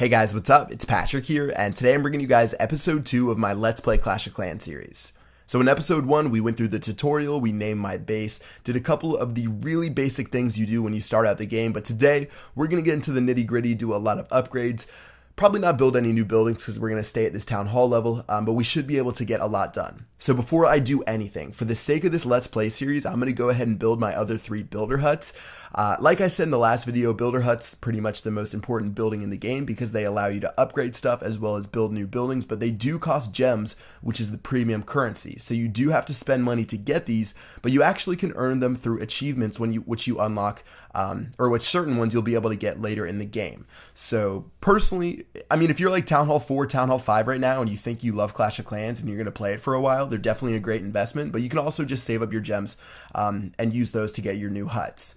Hey guys, what's up? It's Patrick here, and today I'm bringing you guys episode 2 of my Let's Play Clash of Clans series. So in episode 1, we went through the tutorial, we named my base, did a couple of the really basic things you do when you start out the game, but today we're going to get into the nitty gritty, do a lot of upgrades, probably not build any new buildings because we're going to stay at this town hall level, but we should be able to get a lot done. So before I do anything, for the sake of this Let's Play series, I'm going to go ahead and build my other 3 builder huts. Like I said in the last video, builder huts pretty much the most important building in the game because they allow you to upgrade stuff as well as build new buildings, but they do cost gems, which is the premium currency. So you do have to spend money to get these, but you actually can earn them through achievements which you unlock, or which certain ones you'll be able to get later in the game. So personally, I mean, if you're like Town Hall 4, Town Hall 5 right now and you think you love Clash of Clans and you're going to play it for a while, they're definitely a great investment, but you can also just save up your gems and use those to get your new huts.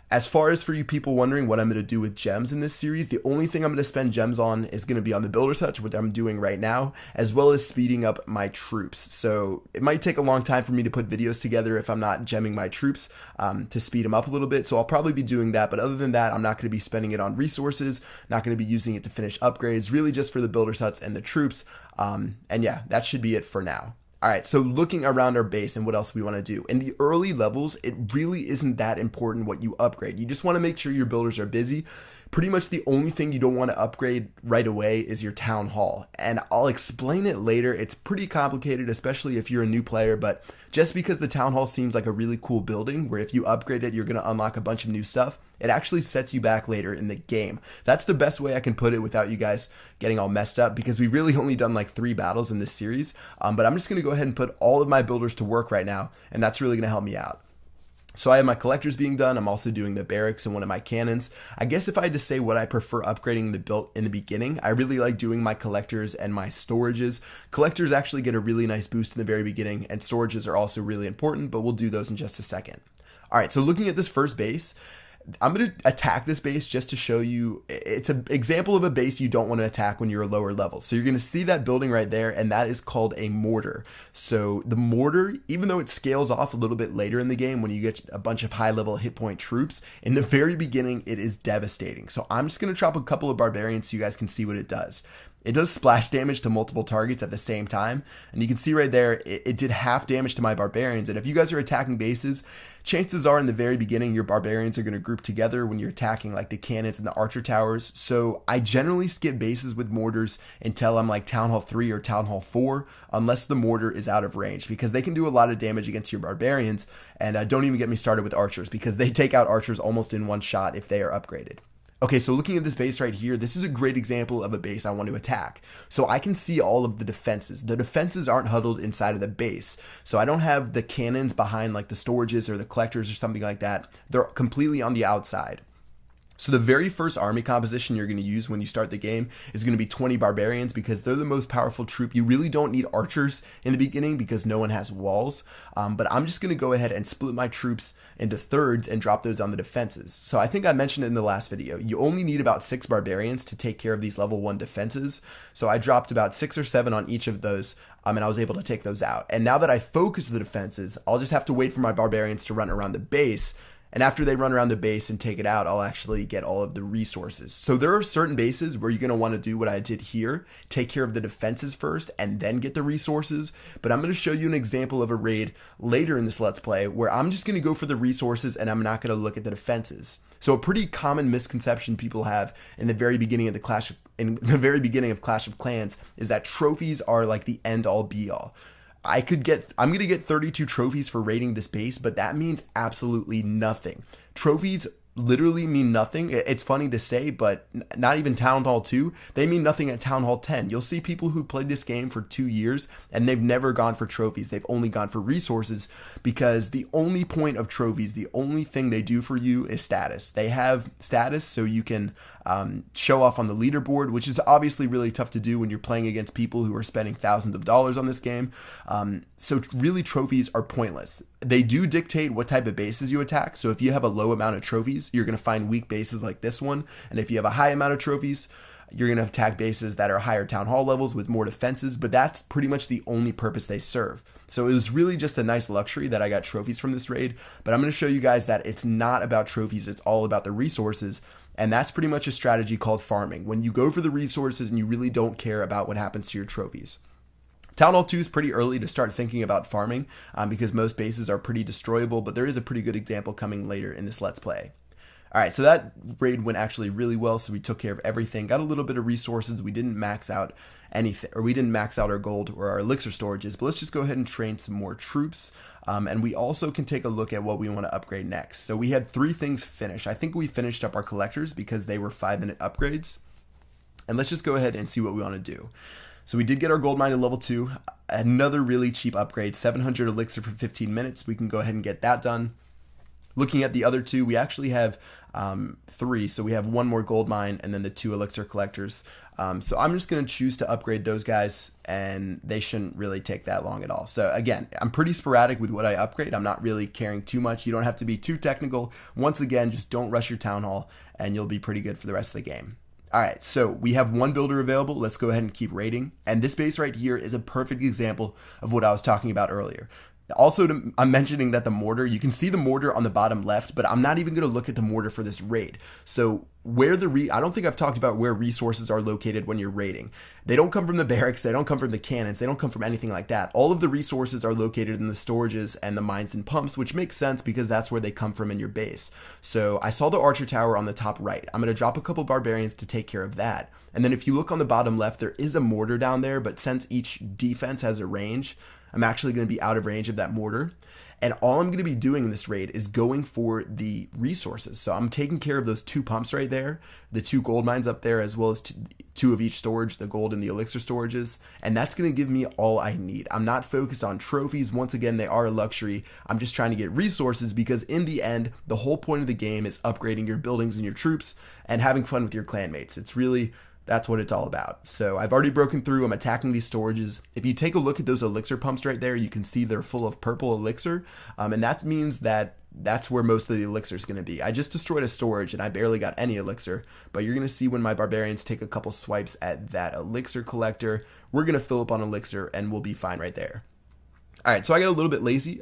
As far as for you people wondering what I'm going to do with gems in this series, the only thing I'm going to spend gems on is going to be on the builder's hut, which I'm doing right now, as well as speeding up my troops. So it might take a long time for me to put videos together if I'm not gemming my troops to speed them up a little bit. So I'll probably be doing that. But other than that, I'm not going to be spending it on resources, not going to be using it to finish upgrades, really just for the builder's huts and the troops. And yeah, that should be it for now. Alright, so looking around our base and what else we want to do. In the early levels, it really isn't that important what you upgrade. You just want to make sure your builders are busy. Pretty much the only thing you don't want to upgrade right away is your town hall. And I'll explain it later. It's pretty complicated, especially if you're a new player, but just because the town hall seems like a really cool building where if you upgrade it, you're going to unlock a bunch of new stuff, it actually sets you back later in the game. That's the best way I can put it without you guys getting all messed up because we've really only done like 3 battles in this series. But I'm just going to go ahead and put all of my builders to work right now, and that's really going to help me out. So I have my collectors being done. I'm also doing the barracks and one of my cannons. I guess if I had to say what I prefer upgrading the build in the beginning, I really like doing my collectors and my storages. Collectors actually get a really nice boost in the very beginning, and storages are also really important, but we'll do those in just a second. All right, so looking at this first base, I'm going to attack this base just to show you, it's an example of a base you don't want to attack when you're a lower level. So you're going to see that building right there, and that is called a mortar. So the mortar, even though it scales off a little bit later in the game when you get a bunch of high level hit point troops, in the very beginning it is devastating. So I'm just going to drop a couple of barbarians so you guys can see what it does. It does splash damage to multiple targets at the same time, and you can see right there it did half damage to my barbarians. And if you guys are attacking bases, chances are in the very beginning your barbarians are going to group together when you're attacking like the cannons and the archer towers. So I generally skip bases with mortars until I'm like Town Hall 3 or Town Hall 4 unless the mortar is out of range, because they can do a lot of damage against your barbarians. And don't even get me started with archers because they take out archers almost in one shot if they are upgraded. Okay, so looking at this base right here, this is a great example of a base I want to attack. So I can see all of the defenses. The defenses aren't huddled inside of the base. So I don't have the cannons behind like the storages or the collectors or something like that. They're completely on the outside. So the very first army composition you're going to use when you start the game is going to be 20 barbarians because they're the most powerful troop. You really don't need archers in the beginning because no one has walls. But I'm just going to go ahead and split my troops into thirds and drop those on the defenses. So I think I mentioned it in the last video. You only need about 6 barbarians to take care of these level 1 defenses. So I dropped about 6 or 7 on each of those. And I was able to take those out. And now that I focus the defenses, I'll just have to wait for my barbarians to run around the base. And after they run around the base and take it out, I'll actually get all of the resources. So there are certain bases where you're going to want to do what I did here, take care of the defenses first and then get the resources. But I'm going to show you an example of a raid later in this Let's Play where I'm just going to go for the resources and I'm not going to look at the defenses. So a pretty common misconception people have in the very beginning of Clash of Clans is that trophies are like the end all be all. I'm going to get 32 trophies for raiding this base, but that means absolutely nothing. Trophies literally mean nothing. It's funny to say, but not even Town Hall 2, they mean nothing at Town Hall 10. You'll see people who played this game for 2 years and they've never gone for trophies. They've only gone for resources because the only point of trophies, the only thing they do for you is status. They have status so you can show off on the leaderboard, which is obviously really tough to do when you're playing against people who are spending thousands of dollars on this game. So really trophies are pointless. They do dictate what type of bases you attack. So if you have a low amount of trophies, you're going to find weak bases like this one. And if you have a high amount of trophies, you're going to attack bases that are higher town hall levels with more defenses, but that's pretty much the only purpose they serve. So it was really just a nice luxury that I got trophies from this raid, but I'm going to show you guys that it's not about trophies, it's all about the resources. And that's pretty much a strategy called farming, when you go for the resources and you really don't care about what happens to your trophies. Town Hall 2 is pretty early to start thinking about farming because most bases are pretty destroyable, but there is a pretty good example coming later in this Let's Play. Alright, so that raid went actually really well, so we took care of everything, got a little bit of resources, we didn't max out anything, or we didn't max out our gold or our elixir storages, but let's just go ahead and train some more troops, and we also can take a look at what we want to upgrade next. So we had 3 things finished. I think we finished up our collectors because they were 5-minute upgrades, and let's just go ahead and see what we want to do. So we did get our gold mine to level 2, another really cheap upgrade, 700 elixir for 15 minutes, we can go ahead and get that done. Looking at the other 2, we actually have 3, so we have 1 more gold mine and then the 2 elixir collectors. So I'm just going to choose to upgrade those guys, and they shouldn't really take that long at all. So again, I'm pretty sporadic with what I upgrade. I'm not really caring too much. You don't have to be too technical. Once again, just don't rush your town hall, and you'll be pretty good for the rest of the game. Alright, so we have 1 builder available. Let's go ahead and keep raiding. And this base right here is a perfect example of what I was talking about earlier. Also, I'm mentioning that the mortar, you can see the mortar on the bottom left, but I'm not even going to look at the mortar for this raid. So where I don't think I've talked about where resources are located when you're raiding. They don't come from the barracks, they don't come from the cannons, they don't come from anything like that. All of the resources are located in the storages and the mines and pumps, which makes sense because that's where they come from in your base. So I saw the archer tower on the top right. I'm going to drop a couple barbarians to take care of that. And then if you look on the bottom left, there is a mortar down there, but since each defense has a range, I'm actually going to be out of range of that mortar. And all I'm going to be doing in this raid is going for the resources. So I'm taking care of those 2 pumps right there, the 2 gold mines up there, as well as 2 of each storage, the gold and the elixir storages. And that's going to give me all I need. I'm not focused on trophies. Once again, they are a luxury. I'm just trying to get resources because in the end, the whole point of the game is upgrading your buildings and your troops and having fun with your clanmates. It's really... That's what it's all about. So I've already broken through. I'm attacking these storages. If you take a look at those elixir pumps right there, you can see they're full of purple elixir. And that means that that's where most of the elixir is going to be. I just destroyed a storage and I barely got any elixir. But you're going to see when my barbarians take a couple swipes at that elixir collector, we're going to fill up on elixir and we'll be fine right there. All right, so I got a little bit lazy.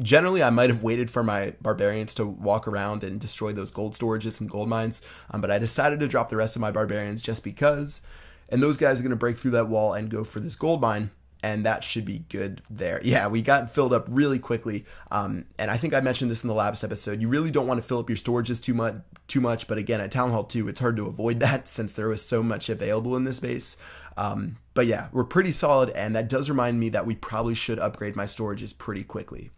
Generally, I might have waited for my barbarians to walk around and destroy those gold storages and gold mines, but I decided to drop the rest of my barbarians just because, and those guys are going to break through that wall and go for this gold mine, and that should be good there. Yeah, we got filled up really quickly, and I think I mentioned this in the last episode. You really don't want to fill up your storages too much, but again, at Town Hall 2, it's hard to avoid that since there was so much available in this base. But yeah, we're pretty solid, and that does remind me that we probably should upgrade my storages pretty quickly.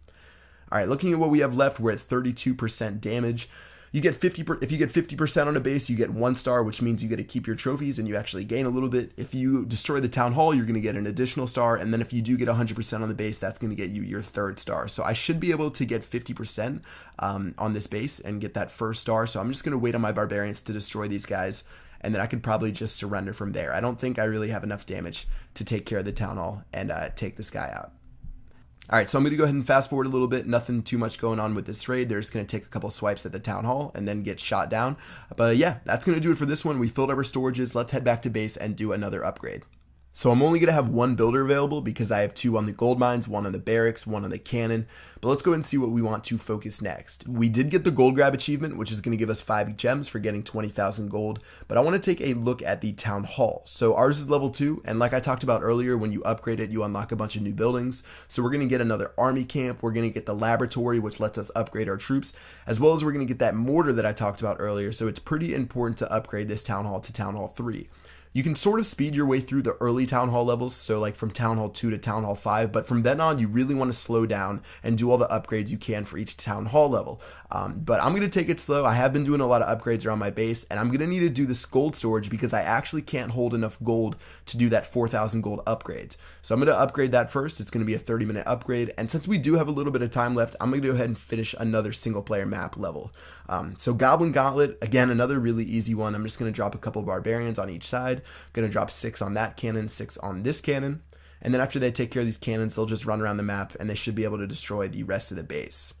All right, looking at what we have left, we're at 32% damage. You get 50%. If you get 50% on a base, you get 1 star, which means you get to keep your trophies and you actually gain a little bit. If you destroy the town hall, you're going to get an additional star, and then if you do get 100% on the base, that's going to get you your 3rd star. So I should be able to get 50% on this base and get that 1st star. So I'm just going to wait on my barbarians to destroy these guys, and then I could probably just surrender from there. I don't think I really have enough damage to take care of the town hall and take this guy out. Alright, so I'm going to go ahead and fast forward a little bit. Nothing too much going on with this raid. They're just going to take a couple swipes at the town hall and then get shot down. But yeah, that's going to do it for this one. We filled up our storages. Let's head back to base and do another upgrade. So I'm only going to have 1 builder available because I have 2 on the gold mines, 1 on the barracks, 1 on the cannon. But let's go ahead and see what we want to focus next. We did get the gold grab achievement, which is going to give us 5 gems for getting 20,000 gold. But I want to take a look at the town hall. So ours is level 2, and like I talked about earlier, when you upgrade it, you unlock a bunch of new buildings. So we're going to get another army camp. We're going to get the laboratory, which lets us upgrade our troops, as well as we're going to get that mortar that I talked about earlier. So it's pretty important to upgrade this town hall to town hall 3. You can sort of speed your way through the early Town Hall levels, so like from Town Hall 2 to Town Hall 5, but from then on, you really want to slow down and do all the upgrades you can for each Town Hall level. But I'm going to take it slow. I have been doing a lot of upgrades around my base, and I'm going to need to do this gold storage because I actually can't hold enough gold to do that 4,000 gold upgrade. So I'm going to upgrade that first. It's going to be a 30-minute upgrade, and since we do have a little bit of time left, I'm going to go ahead and finish another single-player map level. So Goblin Gauntlet, again, another really easy one. I'm just going to drop a couple barbarians on each side. Going to drop 6 on that cannon, 6 on this cannon, and then after they take care of these cannons, they'll just run around the map and they should be able to destroy the rest of the base.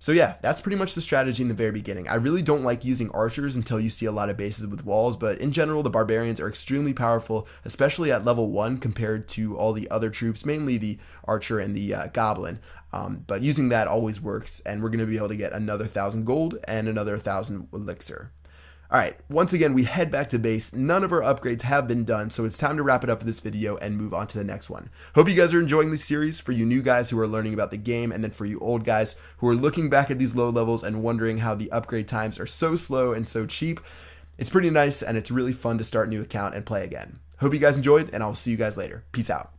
So yeah, that's pretty much the strategy in the very beginning. I really don't like using archers until you see a lot of bases with walls, but in general, the barbarians are extremely powerful, especially at level 1 compared to all the other troops, mainly the archer and the goblin. But using that always works, and we're going to be able to get another 1,000 gold and another 1,000 elixir. Alright, once again, we head back to base. None of our upgrades have been done, so it's time to wrap it up for this video and move on to the next one. Hope you guys are enjoying this series, for you new guys who are learning about the game, and then for you old guys who are looking back at these low levels and wondering how the upgrade times are so slow and so cheap. It's pretty nice, and it's really fun to start a new account and play again. Hope you guys enjoyed, and I'll see you guys later. Peace out.